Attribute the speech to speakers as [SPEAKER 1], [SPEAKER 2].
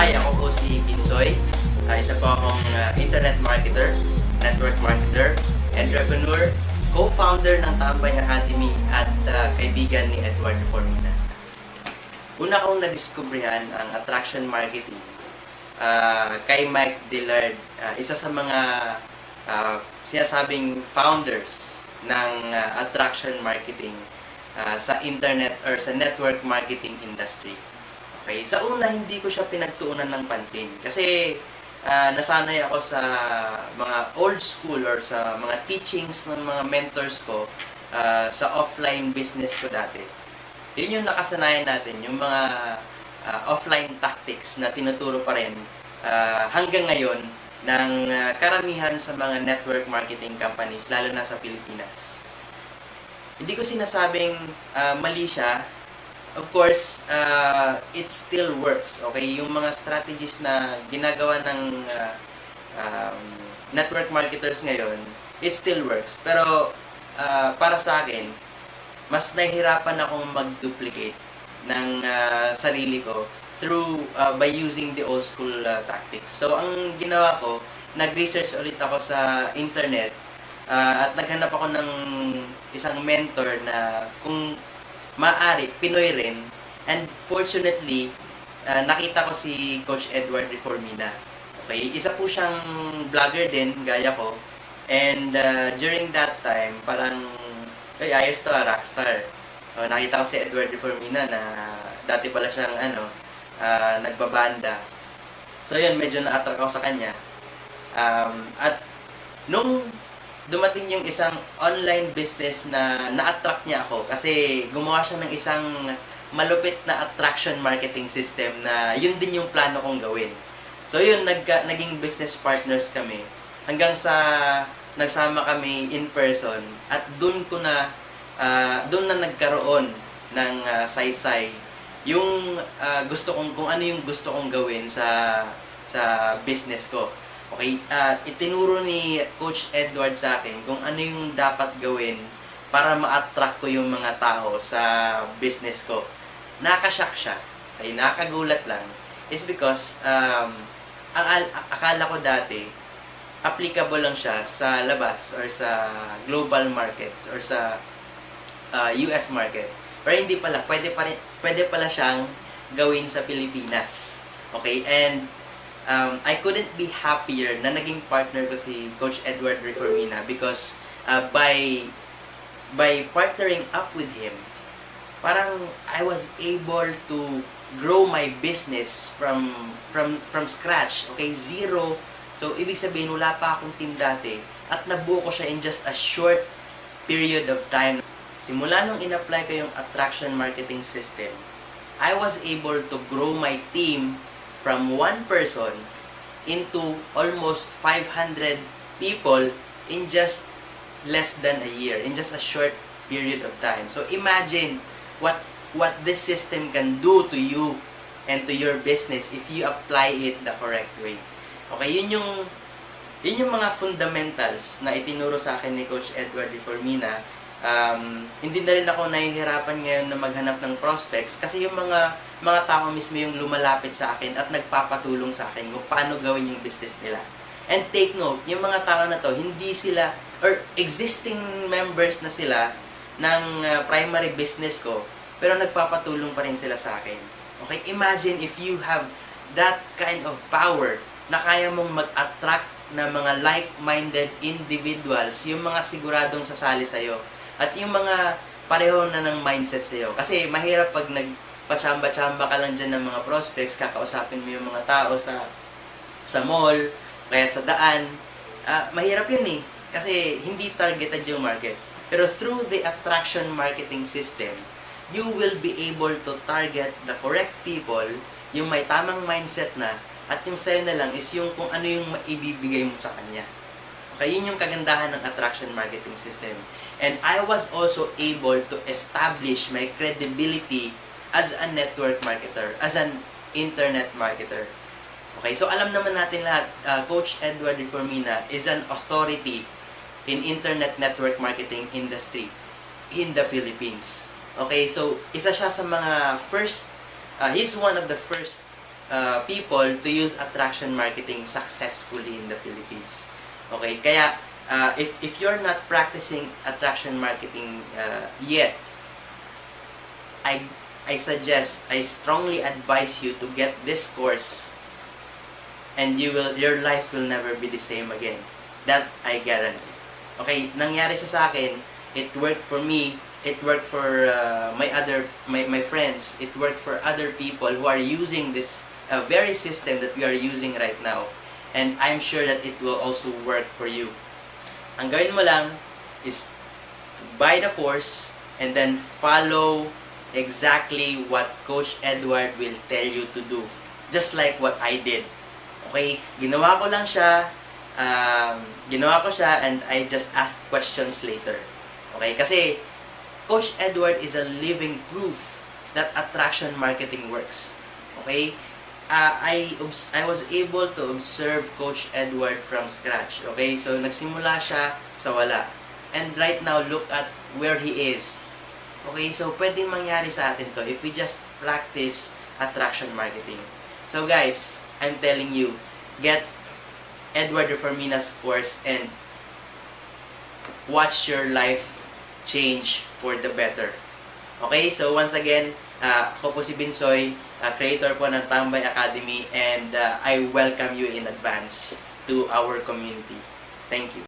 [SPEAKER 1] Hi, ako po si Kinsoy. Isa po akong internet marketer, network marketer, entrepreneur, co-founder ng Tambay Academy at kaibigan ni Edward Formina. Una kong nadiskubrihan ang attraction marketing kay Mike Dillard, isa sa mga sinasabing founders ng attraction marketing sa internet or sa network marketing industry. Okay, sa una hindi ko siya pinagtuunan ng pansin kasi nasanay ako sa mga old school or sa mga teachings ng mga mentors ko sa offline business ko dati. Yun yung nakasanayan natin, yung mga offline tactics na tinuturo pa rin hanggang ngayon ng karamihan sa mga network marketing companies, lalo na sa Pilipinas. Hindi ko sinasabing mali siya. Of course, it still works. Okay, yung mga strategies na ginagawa ng network marketers ngayon, it still works. Pero para sa akin, mas nahihirapan akong mag-duplicate ng sarili ko through by using the old school tactics. So ang ginawa ko, nag-research ulit ako sa internet at naghanap ako ng isang mentor na kung maaari, Pinoy rin. And fortunately, nakita ko si Coach Edward Reformina. Okay, isa po siyang vlogger din, gaya ko. And during that time, parang, ay, ayos to, rockstar. Nakita ko si Edward Reformina na dati pala siyang, nagbabanda. So yun, medyo na-attract ako sa kanya. At nung dumating yung isang online business na na-attract niya ako kasi gumawa siya ng isang malupit na attraction marketing system na yun din yung plano kong gawin. So yun, naging business partners kami hanggang sa nagsama kami in person at doon na nagkaroon ng saysay yung gusto kong, kung ano yung gusto kong gawin sa business ko. Okay, itinuro ni Coach Edward sa akin kung ano yung dapat gawin para ma-attract ko yung mga tao sa business ko. Nakashock siya, okay, nakagulat lang, is because akala ko dati applicable lang siya sa labas or sa global market or sa US market. Pero hindi pala, pwede pala siyang gawin sa Pilipinas. Okay, and I couldn't be happier na naging partner ko si Coach Edward Reformina because by partnering up with him, parang I was able to grow my business from scratch. Okay, zero. So ibig sabihin wala pa akong team dati at nabuo ko siya in just a short period of time. Simula nung in-apply ko yung attraction marketing system, I was able to grow my team from one person into almost 500 people in just less than a year, in just a short period of time. So imagine what this system can do to you and to your business if you apply it the correct way. Okay, yun yung mga fundamentals na itinuro sa akin ni Coach Edward Reformina. Hindi na rin ako nahihirapan ngayon na maghanap ng prospects kasi yung mga tao mismo yung lumalapit sa akin at nagpapatulong sa akin kung paano gawin yung business nila. And take note, yung mga tao na to, hindi sila, or existing members na sila ng primary business ko, pero nagpapatulong pa rin sila sa akin. Okay, imagine if you have that kind of power na kaya mong mag-attract na mga like-minded individuals, yung mga siguradong sasali sa'yo. At yung mga pareho na ng mindset sa'yo. Kasi mahirap pag nagpachamba-chamba ka lang dyan ng mga prospects, kakausapin mo yung mga tao sa mall, kaya sa daan. Mahirap yun eh. Kasi hindi targeted yung market. Pero through the attraction marketing system, you will be able to target the correct people, yung may tamang mindset na, at yung sa'yo na lang is yung kung ano yung maibibigay mo sa kanya. Okay, yun yung kagandahan ng attraction marketing system. And I was also able to establish my credibility as a network marketer, as an internet marketer. Okay, so alam naman natin lahat, Coach Edward Reformina is an authority in internet network marketing industry in the Philippines. Okay, so isa siya sa mga first, he's one of the first people to use attraction marketing successfully in the Philippines. Okay, kaya if you're not practicing attraction marketing yet, I suggest, I strongly advise you to get this course, and your life will never be the same again. That I guarantee. Okay, nangyari siya sa akin, it worked for me, it worked for my friends, it worked for other people who are using this very system that we are using right now. And I'm sure that it will also work for you. Ang gawin mo lang is to buy the course and then follow exactly what Coach Edward will tell you to do. Just like what I did. Okay, ginawa ko siya and I just asked questions later. Okay, kasi Coach Edward is a living proof that attraction marketing works. Okay, I was able to observe Coach Edward from scratch. Okay, so nagsimula siya sa wala. And right now, look at where he is. Okay, so pwedeng mangyari sa atin to if we just practice attraction marketing. So guys, I'm telling you, get Edward Reformina's course and watch your life change for the better. Okay, so once again, ako po si Binsoy, creator po ng Tambay Academy, and I welcome you in advance to our community. Thank you.